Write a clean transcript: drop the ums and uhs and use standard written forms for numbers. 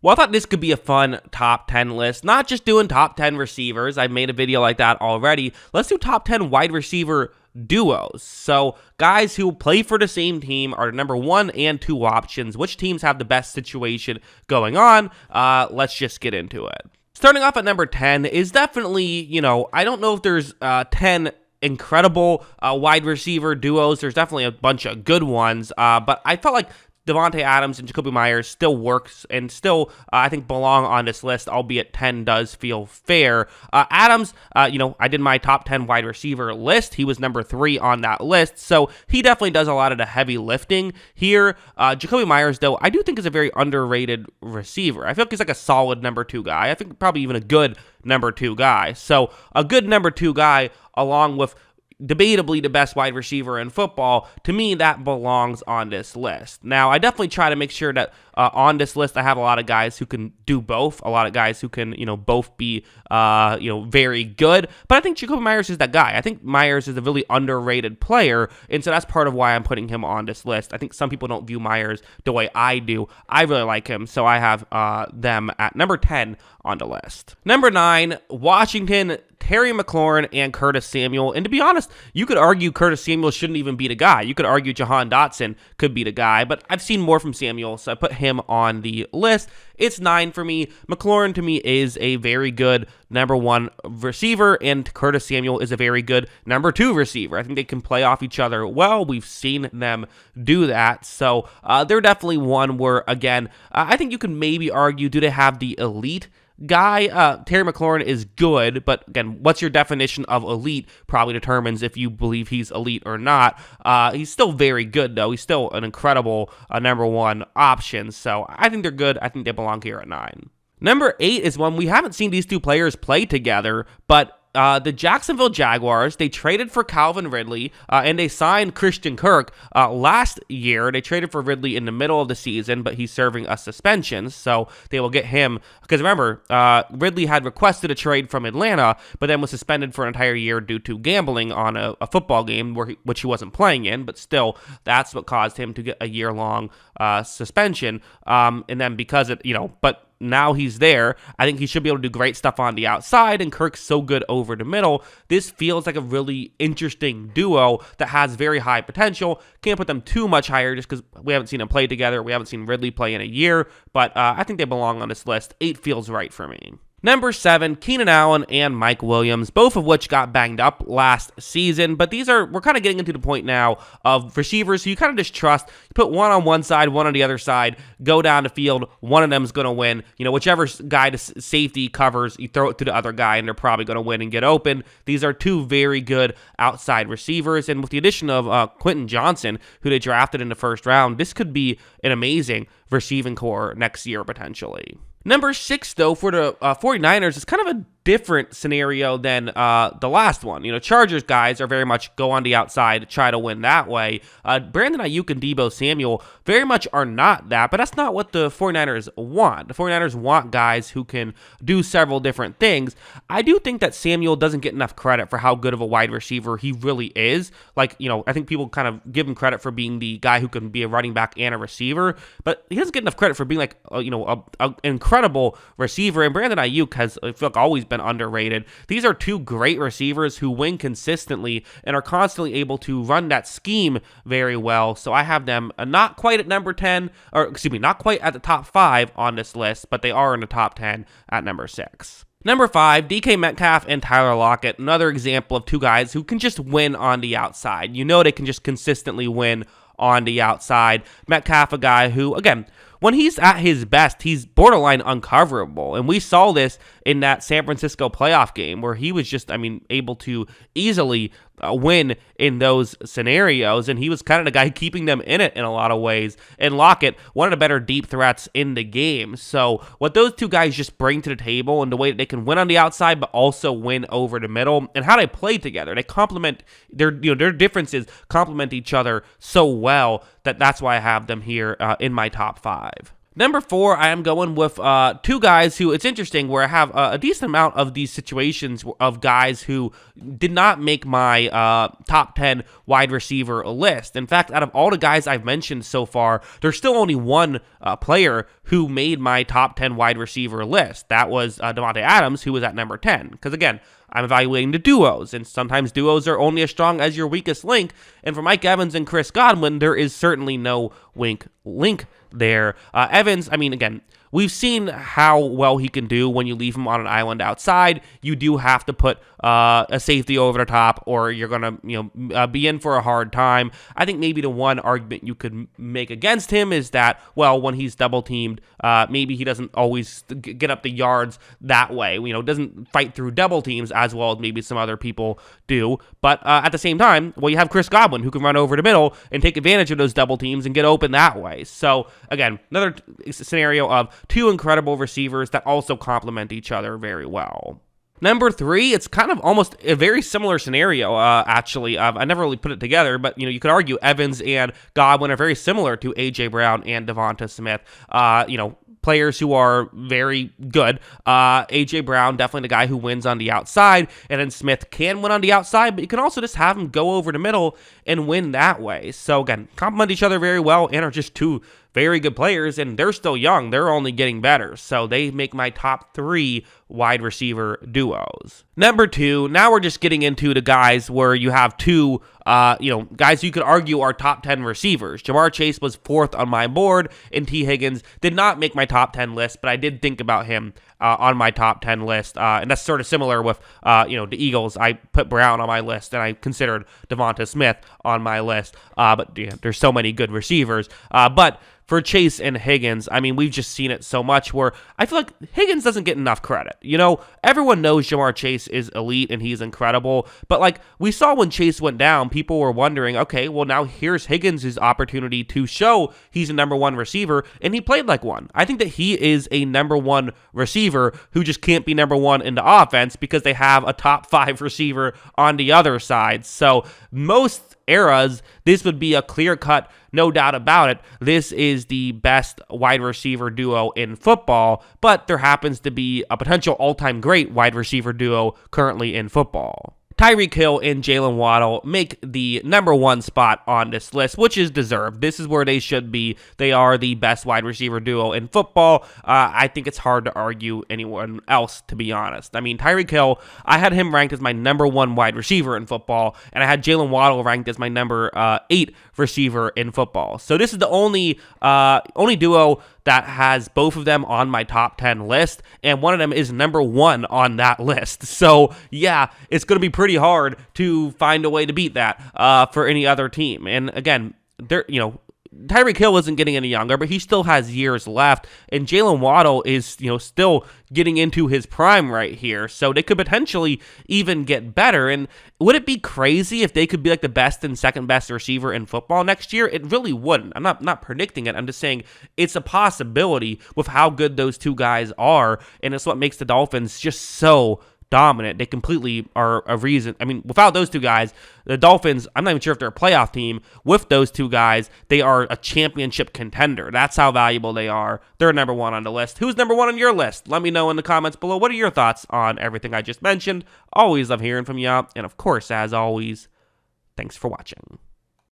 Well, I thought this could be a fun top 10 list, not just doing top 10 receivers. I've made a video like that already. Let's do top 10 wide receiver duos. So guys who play for the same team are the number 1 and 2 options. Which teams have the best situation going on? Let's just get into it. Starting off at number 10 is definitely, I don't know if there's 10 incredible wide receiver duos. There's definitely a bunch of good ones, but I felt like Davante Adams and Jakobi Meyers still works and still, I think, belong on this list, albeit 10 does feel fair. Adams, I did my top 10 wide receiver list. He was number 3 on that list, so he definitely does a lot of the heavy lifting here. Jakobi Meyers, though, I do think is a very underrated receiver. I feel like he's like a solid number 2 guy. I think probably even a good number 2 guy. So a good number 2 guy along with debatably the best wide receiver in football, to me, that belongs on this list. Now, I definitely try to make sure that on this list, I have a lot of guys who can do both, a lot of guys who can, both be, very good, but I think Jakobi Meyers is that guy. I think Meyers is a really underrated player, and so that's part of why I'm putting him on this list. I think some people don't view Meyers the way I do. I really like him, so I have them at number 10 on the list. Number 9, Washington, Terry McLaurin, and Curtis Samuel. And to be honest, you could argue Curtis Samuel shouldn't even be the guy. You could argue Jahan Dotson could be the guy, but I've seen more from Samuel, so I put him on the list. It's 9 for me. McLaurin, to me, is a very good number 1 receiver, and Curtis Samuel is a very good number 2 receiver. I think they can play off each other well. We've seen them do that, so they're definitely one where, again, I think you can maybe argue, do they have the elite guy? Terry McLaurin is good, but again, what's your definition of elite probably determines if you believe he's elite or not. He's still very good, though. He's still an incredible number 1 option, so I think they're good. I think they belong here at 9. Number 8 is one we haven't seen these two players play together, but the Jacksonville Jaguars, they traded for Calvin Ridley, and they signed Christian Kirk last year. They traded for Ridley in the middle of the season, but he's serving a suspension, so they will get him. Because remember, Ridley had requested a trade from Atlanta, but then was suspended for an entire year due to gambling on a football game which he wasn't playing in, but still, that's what caused him to get a year-long suspension. And then because but now he's there, I think he should be able to do great stuff on the outside, and Kirk's so good over the middle. This feels like a really interesting duo that has very high potential. Can't put them too much higher just because we haven't seen them play together. We haven't seen Ridley play in a year, but I think they belong on this list. 8 feels right for me. Number 7, Keenan Allen and Mike Williams, both of which got banged up last season, but we're kind of getting into the point now of receivers who you kind of just trust. You put one on one side, one on the other side, go down the field, one of them's going to win. Whichever guy to safety covers, you throw it to the other guy, and they're probably going to win and get open. These are two very good outside receivers, and with the addition of Quentin Johnson, who they drafted in the first round, this could be an amazing receiving core next year, potentially. Number 6, though, for the 49ers is kind of a different scenario than the last one. Chargers guys are very much go on the outside, try to win that way. Brandon Aiyuk and Deebo Samuel very much are not that, but that's not what the 49ers want. The 49ers want guys who can do several different things. I do think that Samuel doesn't get enough credit for how good of a wide receiver he really is. I think people kind of give him credit for being the guy who can be a running back and a receiver, but he doesn't get enough credit for being an incredible receiver. And Brandon Aiyuk has, I feel like, always been underrated. These are two great receivers who win consistently and are constantly able to run that scheme very well. So I have them not quite at number 10, not quite at the top 5 on this list, but they are in the top 10 at number 6. Number 5, DK Metcalf and Tyler Lockett, another example of two guys who can just win on the outside. They can just consistently win on the outside. Metcalf, a guy who, again, when he's at his best, he's borderline uncoverable. And we saw this in that San Francisco playoff game where he was just, able to easily win in those scenarios. And he was kind of the guy keeping them in it in a lot of ways. And Lockett, one of the better deep threats in the game. So what those two guys just bring to the table and the way that they can win on the outside, but also win over the middle, and how they play together, they complement their differences complement each other so well that's why I have them here in my top 5. Number 4, I am going with two guys who, it's interesting, where I have a decent amount of these situations of guys who did not make my top 10 wide receiver list. In fact, out of all the guys I've mentioned so far, there's still only one player who made my top 10 wide receiver list. That was Davante Adams, who was at number 10. Because again, I'm evaluating the duos, and sometimes duos are only as strong as your weakest link. And for Mike Evans and Chris Godwin, there is certainly no weak link there. Evans, I mean, again, we've seen how well he can do when you leave him on an island outside. You do have to put a safety over the top, or you're going to be in for a hard time. I think maybe the one argument you could make against him is that, well, when he's double teamed, maybe he doesn't always get up the yards that way. Doesn't fight through double teams as well as maybe some other people do. But at the same time, well, you have Chris Godwin, who can run over the middle and take advantage of those double teams and get open that way. So again, another scenario of two incredible receivers that also complement each other very well. Number 3, it's kind of almost a very similar scenario, actually. I never really put it together, but, you could argue Evans and Godwin are very similar to A.J. Brown and DeVonta Smith. Players who are very good. A.J. Brown, definitely the guy who wins on the outside, and then Smith can win on the outside, but you can also just have him go over the middle and win that way. So, again, complement each other very well and are just two very good players, and they're still young. They're only getting better. So they make my top 3 wide receiver duos. Number 2, now we're just getting into the guys where you have two, guys you could argue are top 10 receivers. Ja'Marr Chase was 4th on my board, and T. Higgins did not make my top 10 list, but I did think about him on my top 10 list. And that's sort of similar with, the Eagles. I put Brown on my list, and I considered DeVonta Smith on my list. But there's so many good receivers. But for Chase and Higgins, I mean, we've just seen it so much where I feel like Higgins doesn't get enough credit. Everyone knows Ja'Marr Chase is elite and he's incredible, but like we saw when Chase went down, people were wondering, okay, well now here's Higgins' opportunity to show he's a number 1 receiver, and he played like one. I think that he is a number 1 receiver who just can't be number 1 in the offense because they have a top 5 receiver on the other side. So most eras, this would be a clear-cut, no doubt about it. This is the best wide receiver duo in football, but there happens to be a potential all-time great wide receiver duo currently in football. Tyreek Hill and Jaylen Waddle make the number 1 spot on this list, which is deserved. This is where they should be. They are the best wide receiver duo in football. I think it's hard to argue anyone else, to be honest. I mean, Tyreek Hill, I had him ranked as my number 1 wide receiver in football, and I had Jaylen Waddle ranked as my number 8 receiver in football. So this is the only duo that has both of them on my top 10 list, and one of them is number 1 on that list. So yeah, it's going to be pretty hard to find a way to beat that for any other team. And again, Tyreek Hill isn't getting any younger, but he still has years left, and Jaylen Waddle is, still getting into his prime right here, so they could potentially even get better. And would it be crazy if they could be like the best and second best receiver in football next year? It really wouldn't. I'm not predicting it. I'm just saying it's a possibility with how good those two guys are, and it's what makes the Dolphins just so dominant. They completely are a reason. I mean, without those two guys, the Dolphins, I'm not even sure if they're a playoff team. With those two guys, they are a championship contender. That's how valuable they are. They're number 1 on the list. Who's number 1 on your list? Let me know in the comments below. What are your thoughts on everything I just mentioned? Always love hearing from you. And of course, as always, thanks for watching.